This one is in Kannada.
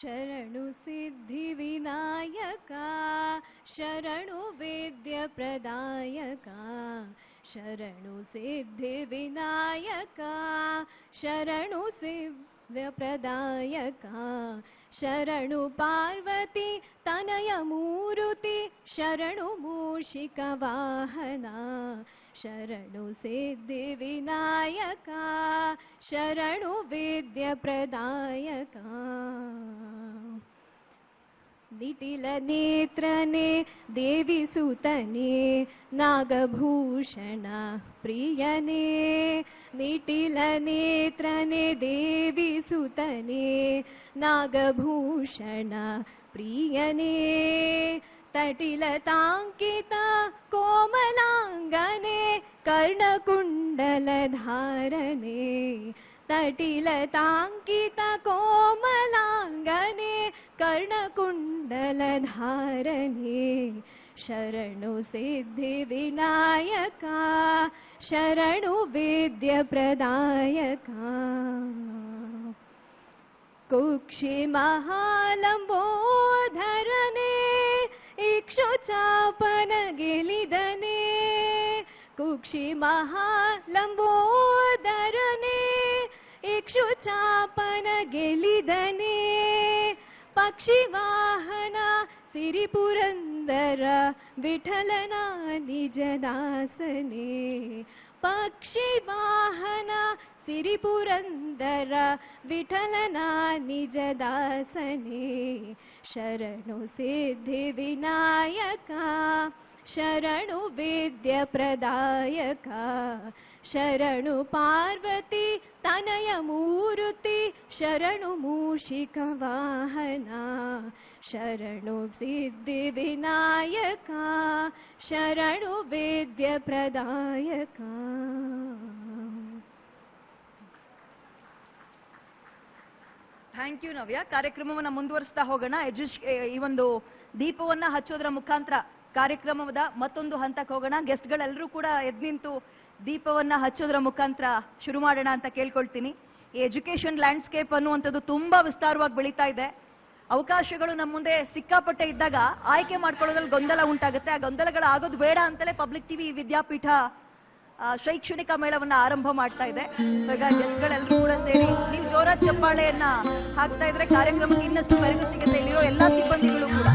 ಶರಣು ಸಿದ್ಧಿ ವಿನಾಯಕ ಶರಣು ವೇದ್ಯ ಪ್ರದಾಯಕ ಶರಣು ಸಿದ್ಧಿ ವಿನಾಯಕ ಶರಣು ಸಿದ್ಧ ಪ್ರದಾಯಕ ಶರಣು ಪಾರ್ವತಿ ತನಯ ಮೂರುತಿ ಶರಣು ಮೂಷಿಕ ವಾಹನ ಶರಣು ಸಿದ್ಧಿ ವಿನಾಯಕ ಶರಣು ವಿದ್ಯ ಪ್ರದಾಯಕ ನಿಟಿಲ ನೇತ್ರನೆ ದೇವಿ ಸುತನೆ ನಾಗಭೂಷಣ ಪ್ರಿಯನೇ ನಿಟಿಲ ನೇತ್ರನೆ ದೇವಿ ಸುತನೆ ನಾಗಭೂಷಣ ಪ್ರಿಯನೇ ತಟಿಲ ತಾಂಕಿತ ಕೋಮಲಾಂಗನೆ ಕರ್ಣಕುಂಡಲ ಧಾರನೆ ತಟಿಲ ತಾಂಕಿತ ಕೋಮಲಾಂಗನೆ ಕರ್ಣಕುಂಡಲ ಧಾರನೆ ಶರಣು ಸಿದ್ಧಿ ವಿನಾಯಕ ಶರಣು ವಿದ್ಯ ಪ್ರದಾಯಕ ಕುಕ್ಷಿ ಮಹಾಲಂಬೋಧರನೆ ಇಕ್ಷುಚಾಪನ ಗೆಲಿದನೆ ಕುಕ್ಷಿ ಮಹಾಲಂಬೋದರನೆ ಇಕ್ಷುಚಾಪನ ಗೆಲಿದನೆ ಪಕ್ಷಿ ವಾಹನ ಸಿರಿಪುರಂದರ ವಿಠಲನ ನಿಜದಾಸನೆ ಪಕ್ಷಿ ವಾಹನ ಸಿರಿಪುರಂದರ ವಿಠಲನ ನಿಜದಾಸನೆ ಶರಣು ಸಿದ್ಧಿ ವಿನಾಯಕ ಶರಣು ವಿದ್ಯ ಪ್ರದಾಯಕ ಶರಣು ಪಾರ್ವತಿ ತನಯ ಮೂರುತಿ ಶರಣು ಮೂಷಿಕ ವಾಹನ ಶರಣು ಸಿದ್ಧಿ ವಿನಾಯಕ ಶರಣು ವಿದ್ಯ ಪ್ರದಾಯಕ. ಥ್ಯಾಂಕ್ ಯು ನವ್ಯ. ಕಾರ್ಯಕ್ರಮವನ್ನು ಮುಂದುವರಿಸ್ತಾ ಹೋಗೋಣ. ಈ ಒಂದು ದೀಪವನ್ನ ಹಚ್ಚೋದ್ರ ಮುಖಾಂತರ ಕಾರ್ಯಕ್ರಮದ ಮತ್ತೊಂದು ಹಂತಕ್ಕೆ ಹೋಗೋಣ. ಗೆಸ್ಟ್ಗಳೆಲ್ಲರೂ ಕೂಡ ಎದ್ದು ನಿಂತು ದೀಪವನ್ನ ಹಚ್ಚೋದ್ರ ಮುಖಾಂತರ ಶುರು ಮಾಡೋಣ ಅಂತ ಕೇಳ್ಕೊಳ್ತೀನಿ. ಈ ಎಜುಕೇಶನ್ ಲ್ಯಾಂಡ್ಸ್ಕೇಪ್ ಅನ್ನುವಂಥದ್ದು ತುಂಬಾ ವಿಸ್ತಾರವಾಗಿ ಬೆಳೀತಾ ಇದೆ. ಅವಕಾಶಗಳು ನಮ್ಮ ಮುಂದೆ ಸಿಕ್ಕಾಪಟ್ಟೆ ಇದ್ದಾಗ ಆಯ್ಕೆ ಮಾಡ್ಕೊಳ್ಳೋದ್ರಲ್ಲಿ ಗೊಂದಲ ಉಂಟಾಗುತ್ತೆ. ಆ ಗೊಂದಲಗಳು ಆಗೋದು ಬೇಡ ಅಂತಲೇ ಪಬ್ಲಿಕ್ ಟಿವಿ ವಿದ್ಯಾಪೀಠ ಶೈಕ್ಷಣಿಕ ಮೇಳವನ್ನ ಆರಂಭ ಮಾಡ್ತಾ ಇದೆ. ಈಗ ಗೆಸ್ಟ್ಗಳೆಲ್ಲರೂ ಕೂಡ ಸೇರಿ ನೀವು ಜೋರಾದ ಚಪ್ಪಾಳೆಯನ್ನ ಹಾಕ್ತಾ ಇದ್ರೆ ಕಾರ್ಯಕ್ರಮಕ್ಕೆ ಇನ್ನಷ್ಟು ಮೆರುಗು ಸಿಗುತ್ತೆ. ಇಲ್ಲಿರೋ ಎಲ್ಲಾ ಸಿಬ್ಬಂದಿಗಳು ಕೂಡ